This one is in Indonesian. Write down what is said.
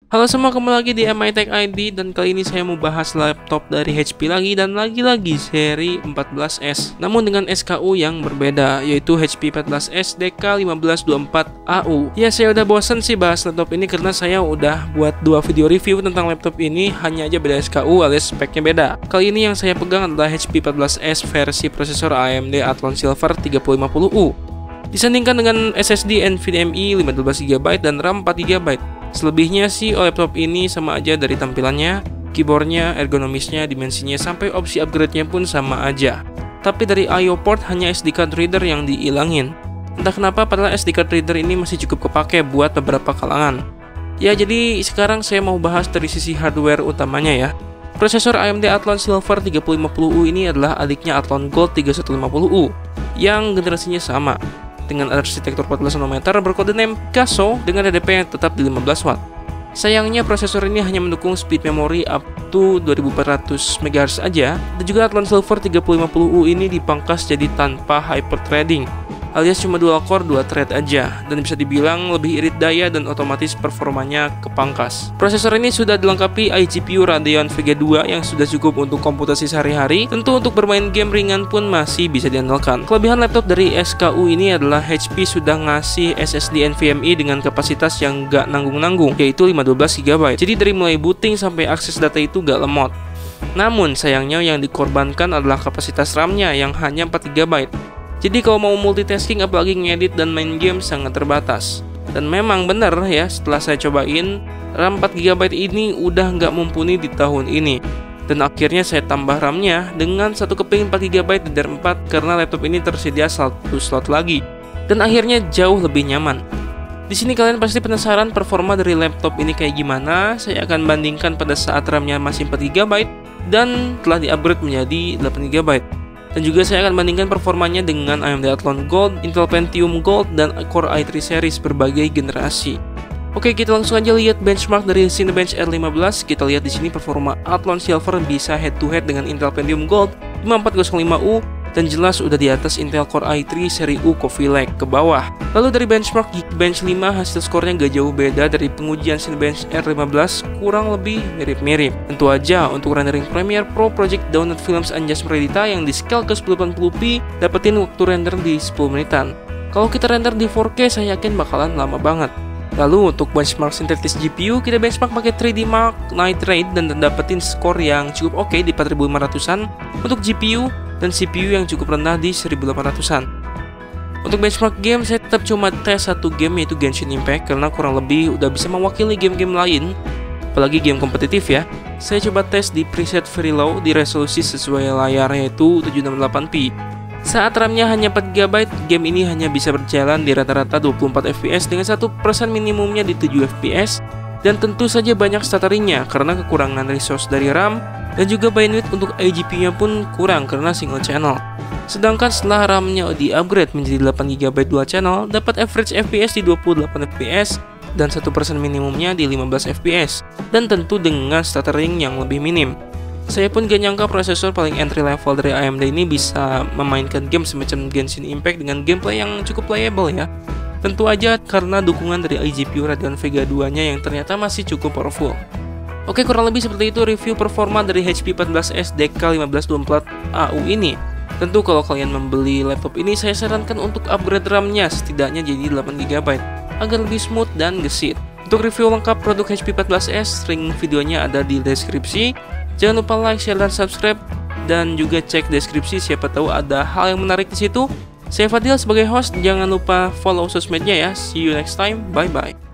Halo semua, kembali lagi di MI Tech ID dan kali ini saya mau bahas laptop dari HP lagi dan lagi-lagi seri 14S namun dengan SKU yang berbeda, yaitu HP 14S DK1524AU. Ya, saya udah bosan sih bahas laptop ini karena saya udah buat 2 video review tentang laptop ini, hanya aja beda SKU alias speknya beda. Kali ini yang saya pegang adalah HP 14S versi prosesor AMD Athlon Silver 3050U disandingkan dengan SSD NVMe 512GB dan RAM 4GB. Selebihnya sih laptop ini sama aja dari tampilannya, keyboardnya, ergonomisnya, dimensinya, sampai opsi upgrade-nya pun sama aja. Tapi dari I/O port hanya SD card reader yang diilangin. Entah kenapa padahal SD card reader ini masih cukup kepake buat beberapa kalangan. Ya, jadi sekarang saya mau bahas dari sisi hardware utamanya ya. Prosesor AMD Athlon Silver 3050U ini adalah adiknya Athlon Gold 3150U yang generasinya sama, dengan arsitektur 14 nanometer berkode name Picasso dengan HDP yang tetap di 15 watt. Sayangnya prosesor ini hanya mendukung speed memory up to 2400 MHz aja, dan juga Athlon Silver 3050U ini dipangkas jadi tanpa hyperthreading, alias cuma dual core 2 thread aja, dan bisa dibilang lebih irit daya dan otomatis performanya kepangkas. Prosesor ini sudah dilengkapi iGPU Radeon Vega 2 yang sudah cukup untuk komputasi sehari-hari. Tentu untuk bermain game ringan pun masih bisa diandalkan. Kelebihan laptop dari SKU ini adalah HP sudah ngasih SSD NVMe dengan kapasitas yang gak nanggung-nanggung, yaitu 512GB. Jadi dari mulai booting sampai akses data itu gak lemot. Namun sayangnya yang dikorbankan adalah kapasitas RAM-nya yang hanya 4GB. Jadi kalau mau multitasking apalagi ngedit dan main game sangat terbatas. Dan memang benar ya, setelah saya cobain, RAM 4GB ini udah nggak mumpuni di tahun ini. Dan akhirnya saya tambah RAM-nya dengan satu keping 4GB DDR4 karena laptop ini tersedia 1 slot lagi. Dan akhirnya jauh lebih nyaman. Di sini kalian pasti penasaran performa dari laptop ini kayak gimana. Saya akan bandingkan pada saat RAM-nya masih 4GB dan telah di-upgrade menjadi 8GB. Dan juga saya akan bandingkan performanya dengan AMD Athlon Gold, Intel Pentium Gold, dan Core i3 series berbagai generasi. Oke, kita langsung aja lihat benchmark dari Cinebench R15. Kita lihat di sini performa Athlon Silver bisa head to head dengan Intel Pentium Gold 5405U dan jelas udah di atas Intel Core i3 seri U Coffee Lake ke bawah. Lalu dari benchmark Geekbench 5 hasil skornya gak jauh beda dari pengujian Cinebench R15, kurang lebih mirip-mirip. Tentu aja untuk rendering Premiere Pro Project Download Films Unjust Meredita yang di scale ke 1080p dapetin waktu render di 10 menitan. Kalau kita render di 4K saya yakin bakalan lama banget. Lalu untuk benchmark Synthetis GPU, kita benchmark pakai 3D Mark Night Raid dan dapetin skor yang cukup oke di 4500-an untuk GPU dan CPU yang cukup rendah di 1800-an. Untuk benchmark game, saya tetap cuma tes satu game yaitu Genshin Impact karena kurang lebih udah bisa mewakili game-game lain, apalagi game kompetitif ya. Saya coba tes di preset very low di resolusi sesuai layar yaitu 768p. Saat RAM-nya hanya 4GB, game ini hanya bisa berjalan di rata-rata 24 fps dengan 1% minimumnya di 7 fps, dan tentu saja banyak stutteringnya karena kekurangan resource dari RAM, dan juga bandwidth untuk iGPU-nya pun kurang karena single channel. Sedangkan setelah RAM-nya di-upgrade menjadi 8GB dual channel, dapat average FPS di 28 fps dan 1% minimumnya di 15 fps, dan tentu dengan stuttering yang lebih minim. Saya pun gak nyangka prosesor paling entry level dari AMD ini bisa memainkan game semacam Genshin Impact dengan gameplay yang cukup playable ya. Tentu aja karena dukungan dari iGPU Radeon Vega 2-nya yang ternyata masih cukup powerful. Oke, kurang lebih seperti itu review performa dari HP 14S DK1524AU ini. Tentu kalau kalian membeli laptop ini, saya sarankan untuk upgrade RAM-nya setidaknya jadi 8GB agar lebih smooth dan gesit. Untuk review lengkap produk HP 14S, link videonya ada di deskripsi. Jangan lupa like, share, dan subscribe, dan juga cek deskripsi siapa tahu ada hal yang menarik di situ. Saya Fadil sebagai host, jangan lupa follow sosmednya ya. See you next time, bye bye.